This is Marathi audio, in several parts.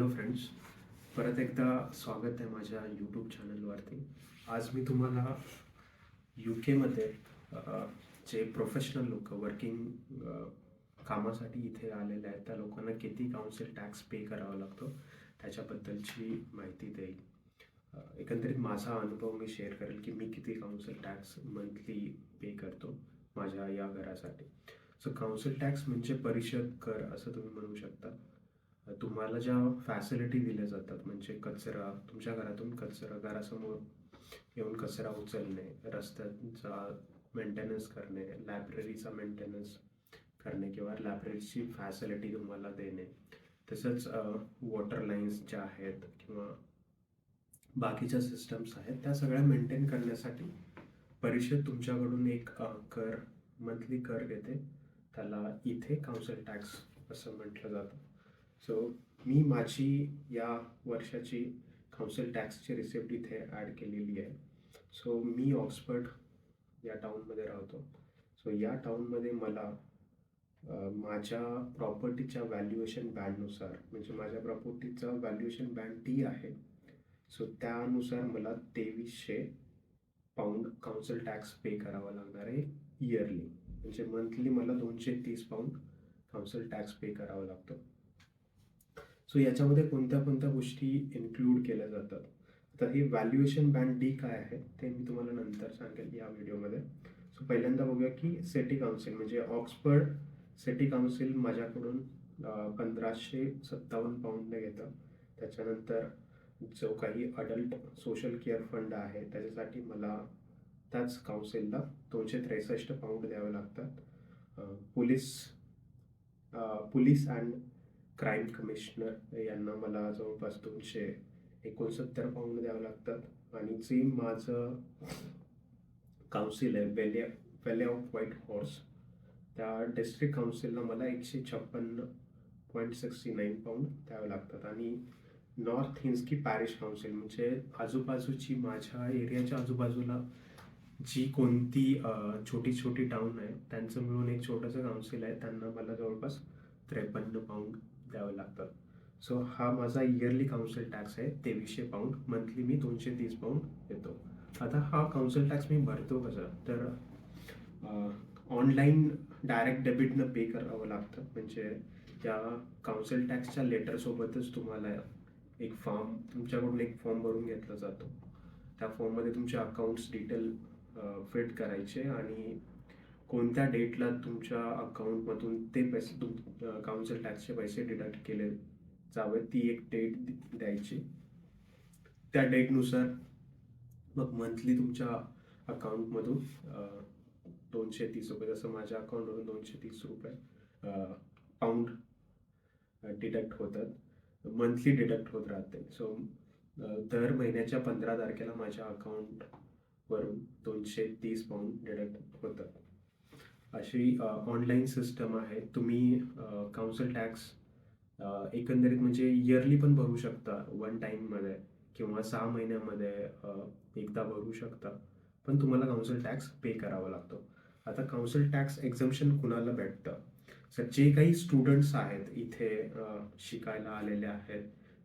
हॅलो फ्रेंड्स, परत एकदा स्वागत आहे माझ्या यूट्यूब चॅनलवरती. आज मी तुम्हाला यू केमध्ये जे प्रोफेशनल लोक वर्किंग कामासाठी इथे आलेले आहेत त्या लोकांना किती काउन्सिल टॅक्स पे करावा लागतो त्याच्याबद्दलची माहिती देईल. एकंदरीत माझा अनुभव मी शेअर करेल की मी किती काउन्सिल टॅक्स मंथली पे करतो माझ्या या घरासाठी. सो काउन्सिल टॅक्स म्हणजे परिषद कर असं तुम्ही म्हणू शकता. तुम्हाला ज्या फॅसिलिटी दिल्या जातात म्हणजे कचरा तुमच्या घरातून कचरा घरासमोर येऊन कचरा उचलणे, रस्त्यांचा मेंटेनन्स करणे, लायब्ररीचा मेंटेनन्स करणे किंवा लायब्ररीची फॅसिलिटी तुम्हाला देणे, तसंच वॉटर लाईन्स ज्या आहेत किंवा बाकीच्या सिस्टम्स आहेत त्या सगळ्या मेंटेन करण्यासाठी परिषद तुमच्याकडून एक कर मंथली कर घेते. त्याला इथे काउन्सिल टॅक्स असं म्हटलं जातं. सो मी माझी या वर्षाची काउन्सिल टॅक्सची रिसिप्ट इथे ॲड केलेली आहे. सो मी ऑक्सफर्ड या टाऊनमध्ये राहतो. सो या टाऊनमध्ये मला माझ्या प्रॉपर्टीच्या व्हॅल्युएशन बँडनुसार म्हणजे माझ्या प्रॉपर्टीचा व्हॅल्युएशन बँड टी आहे. सो त्यानुसार मला 2300 पाऊंड काउन्सिल टॅक्स पे करावा लागणार आहे इयरली. म्हणजे मंथली मला 230 पाऊंड काउन्सिल टॅक्स पे करावा लागतो. सो याच्यामध्ये कोणत्या कोणत्या गोष्टी इन्क्लूड केल्या जातात. आता हे व्हॅल्युएशन बँड डी काय आहे ते मी तुम्हाला नंतर सांगेल या व्हिडिओमध्ये. सो पहिल्यांदा बघूया की सिटी काउन्सिल म्हणजे ऑक्सफर्ड सिटी काउन्सिल माझ्याकडून 1557 पाऊंडने घेतं. त्याच्यानंतर जो काही अडल्ट सोशल केअर फंड आहे त्याच्यासाठी मला त्याच काउन्सिलला 263 पाऊंड द्यावे लागतात. पोलीस अँड क्राईम कमिशनर यांना मला जवळपास 269 पाऊंड द्यावं लागतात. आणि जे माझं काउन्सिल आहे व्हॅली ऑफ व्हाईट हॉर्स त्या डिस्ट्रिक्ट काउन्सिलला मला 156.69 पाऊंड द्यावे लागतात. आणि नॉर्थ हिन्स्की पॅरिश काउन्सिल म्हणजे आजूबाजूची माझ्या एरियाच्या आजूबाजूला जी कोणती छोटी छोटी टाऊन आहे त्यांचं मिळून एक छोटंसं काउन्सिल आहे, त्यांना मला जवळपास 53 पाऊंड द्यावे लागतात. सो हा माझा इयरली काउन्सिल टॅक्स आहे 2300 पाऊंड. मंथली मी 230 पाऊंड देतो. आता हा काउन्सिल टॅक्स मी भरतो कसं तर ऑनलाईन डायरेक्ट डेबिटनं पे करावं लागतं. म्हणजे त्या काउन्सिल टॅक्सच्या लेटरसोबतच तुम्हाला एक फॉर्म तुमच्याकडून एक फॉर्म भरून घेतला जातो. त्या फॉर्ममध्ये तुमचे अकाउंट्स डिटेल फिट करायचे आणि कोणत्या डेटला तुमच्या अकाउंटमधून ते पैसे काउन्सिल टॅक्सचे पैसे डिडक्ट केले जावे ती एक डेट द्यायची. त्या डेटनुसार मग मंथली तुमच्या अकाउंटमधून 230 रुपये, जसं माझ्या अकाउंटमधून 230 रुपये पाऊंड डिडक्ट होतात, मंथली डिडक्ट होत राहते. सो दर महिन्याच्या 15 तारखेला माझ्या अकाउंटवरून 230 पाऊंड डिडक्ट होतात. अशी ऑनलाईन सिस्टम आहे. तुम्ही काउन्सिल टॅक्स एकंदरीत म्हणजे इयरली पण भरू शकता, वन टाईममध्ये किंवा 6 महिन्यामध्ये एकदा भरू शकता, पण तुम्हाला काउन्सिल टॅक्स पे करावा लागतो. आता काउन्सिल टॅक्स एक्झम्पशन कुणाला भेटतं? सर जे काही स्टुडंट्स आहेत इथे शिकायला आलेले आहेत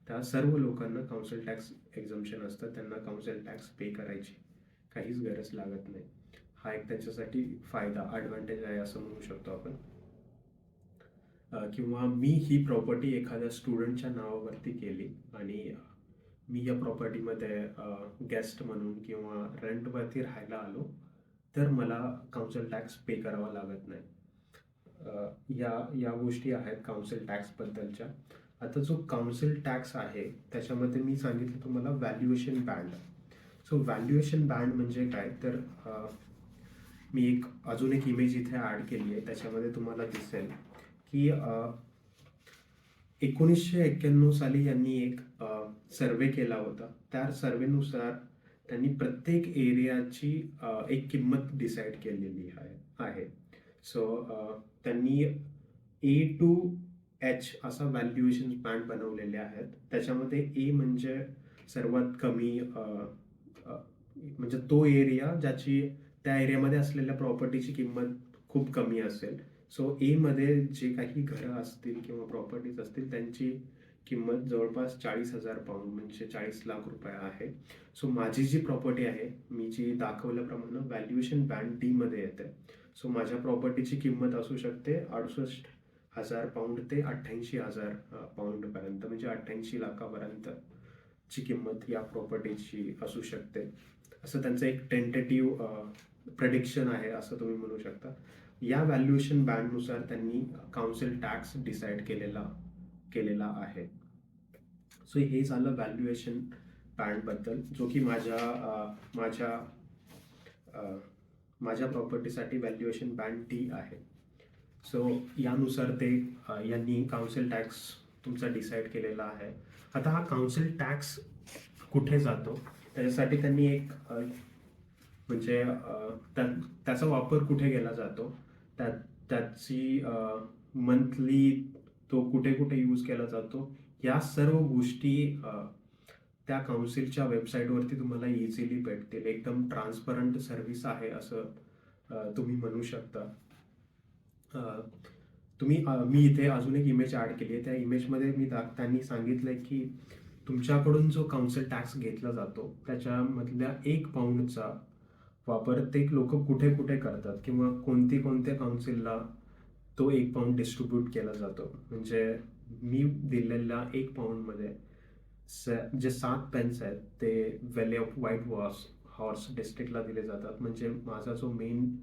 त्या सर्व लोकांना काउन्सिल टॅक्स एक्झम्पशन असतं. त्यांना काउन्सिल टॅक्स पे करायची काहीच गरज लागत नाही. हा एक त्यांच्यासाठी फायदा ॲडव्हान्टेज आहे असं म्हणू शकतो आपण. किंवा मी ही प्रॉपर्टी एखाद्या स्टुडंटच्या नावावरती केली आणि मी या प्रॉपर्टीमध्ये गेस्ट म्हणून किंवा रेंटवरती राहायला आलो तर मला काउन्सिल टॅक्स पे करावा लागत नाही. या गोष्टी आहेत काउन्सिल टॅक्सबद्दलच्या. आता जो काउन्सिल टॅक्स आहे त्याच्यामध्ये मी सांगितलं तुम्हाला valuation band. So valuation band म्हणजे काय तर मी अजून एक इमेज इथे ॲड केली आहे. त्याच्यामध्ये तुम्हाला दिसेल की 1991 साली यांनी एक सर्वे केला होता. त्या सर्वेनुसार त्यांनी प्रत्येक एरियाची एक किंमत डिसाईड केलेली आहे. सो त्यांनी A to H असा व्हॅल्युएशन बँड बनवलेले आहेत. त्याच्यामध्ये ए म्हणजे सर्वात कमी, म्हणजे तो एरिया ज्याची त्या एरियामध्ये असलेल्या प्रॉपर्टीची किंमत खूप कमी असेल. सो ए मध्ये जे काही घरं असतील किंवा प्रॉपर्टीज असतील त्यांची किंमत जवळपास 40,000 पाऊंड म्हणजे 40 लाख रुपये आहे. सो माझी जी प्रॉपर्टी आहे, मी जी दाखवल्याप्रमाणे व्हॅल्युएशन बँड डी मध्ये येते. सो माझ्या प्रॉपर्टीची किंमत असू शकते 68,000 पाऊंड ते 88,000 पाऊंड पर्यंत, म्हणजे 88 लाखापर्यंत ची किंमत या प्रॉपर्टीची असू शकते. असं त्यांचं एक टेंटेटिव्ह प्रेडिक्शन आहे असं तुम्ही म्हणू शकता. या व्हॅल्युएशन बँडनुसार त्यांनी काउन्सिल टॅक्स डिसाईड केलेला आहे. सो हे झालं व्हॅल्युएशन बँडबद्दल, जो की माझ्या प्रॉपर्टीसाठी व्हॅल्युएशन बँड डी आहे. सो यानुसार यांनी काउन्सिल टॅक्स तुमचा डिसाईड केलेला आहे. आता हा काउन्सिल टॅक्स कुठे जातो त्याच्यासाठी त्यांनी एक म्हणजे त्याचा वापर कुठे केला जातो, त्याची मंथली तो कुठे कुठे यूज केला जातो, या सर्व गोष्टी त्या काउन्सिलच्या वेबसाईटवरती तुम्हाला इझिली भेटतील. एकदम ट्रान्सपरंट सर्व्हिस आहे असं तुम्ही म्हणू शकता. मी इथे अजून एक इमेज ॲड केली आहे. त्या इमेजमध्ये त्यांनी सांगितलंय की तुमच्याकडून जो काउन्सिल टॅक्स घेतला जातो त्याच्यामधल्या 1 पाऊंडचा वापर ते लोक कुठे कुठे करतात किंवा कोणत्या काउन्सिलला तो 1 पाऊंड डिस्ट्रीब्यूट केला जातो. म्हणजे मी दिलेल्या 1 पाऊंडमध्ये जे 7 पेन्स आहेत ते व्हॅली ऑफ व्हाईट हॉर्स डिस्ट्रिक्टला दिले जातात. म्हणजे माझा जो मेन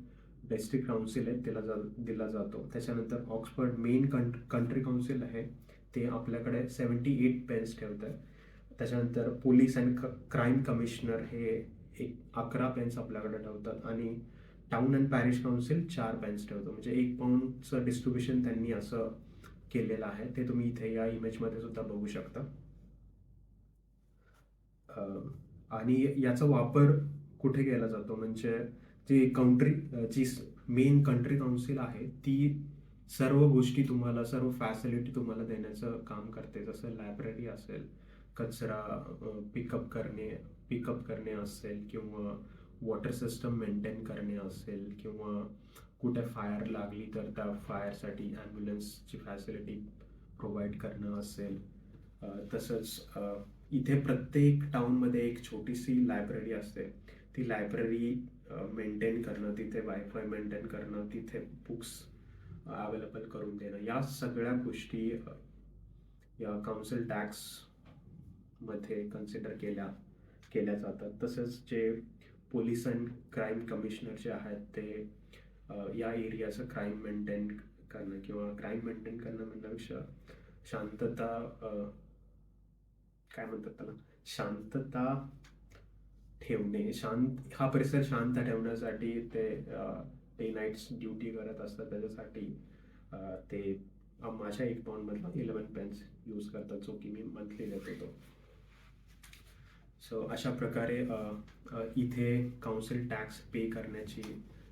डिस्ट्रिक्ट काउन्सिल आहे त्याला दिला जातो. त्याच्यानंतर ऑक्सफर्ड मेन कंट्री काउन्सिल आहे ते आपल्याकडे 78 पेन्स ठेवत आहे. त्याच्यानंतर पोलीस अँड क्राईम कमिशनर हे 11 पेन्स आपल्याकडे ठेवतात आणि town and parish council 4 pence ठेवतो. म्हणजे 1 पाऊंडचं डिस्ट्रीब्युशन त्यांनी असं केलेलं आहे. ते तुम्ही इथे या इमेजमध्ये सुद्धा बघू शकता. आणि याचा वापर कुठे केला जातो म्हणजे जी मेन कंट्री काउन्सिल आहे ती सर्व गोष्टी तुम्हाला, सर्व फॅसिलिटी तुम्हाला देण्याचं काम करते. जसं लायब्ररी असेल, कचरा पिकअप करणे असेल, किंवा वॉटर सिस्टम मेंटेन करणे असेल, किंवा कुठे फायर लागली तर त्या फायरसाठी ॲम्ब्युलन्सची फॅसिलिटी प्रोव्हाइड करणं असेल. तसंच इथे प्रत्येक टाउनमध्ये एक छोटीशी लायब्ररी असते. ती लायब्ररी मेंटेन करणं, तिथे वायफाय मेंटेन करणं, तिथे बुक्स अवेलेबल करून देणं, या सगळ्या गोष्टी या काउन्सिल टॅक्स मध्ये कन्सिडर केल्या जातात. तसंच जे पोलीस अँड क्राईम कमिशनर जे आहेत ते या एरियाचं क्राईम मेंटेन करणं किंवा क्राईम मेंटेन करणं म्हणण्यापेक्षा शांतता ठेवणे, हा परिसर शांत ठेवण्यासाठी ते डे नाईट्स ड्युटी करत असतात. त्याच्यासाठी ते माझ्या 1 पाऊंडमधला 11 पेन्स यूज करतात, जो की मी मंथली देतो. सो अशा प्रकारे इथे काउन्सिल टॅक्स पे करण्याची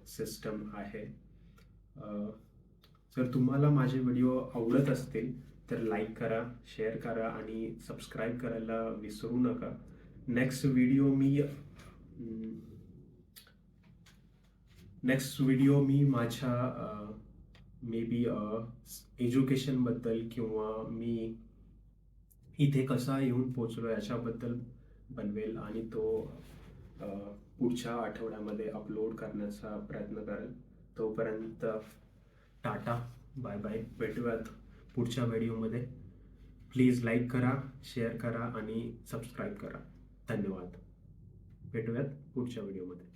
सिस्टम आहे. जर तुम्हाला माझे व्हिडिओ आवडत असतील तर लाईक करा, शेअर करा आणि सबस्क्राईब करायला विसरू नका. नेक्स्ट व्हिडिओ मी माझ्या मे बी एज्युकेशनबद्दल किंवा मी इथे कसा येऊन पोचलो याच्याबद्दल बनवेल आणि तो पुढच्या आठवड्यामध्ये अपलोड करण्याचा प्रयत्न करेल. तोपर्यंत टाटा, बाय बाय. भेटूयात पुढच्या व्हिडिओमध्ये. प्लीज लाईक करा, शेअर करा आणि सबस्क्राईब करा. धन्यवाद. भेटूयात पुढच्या व्हिडिओमध्ये.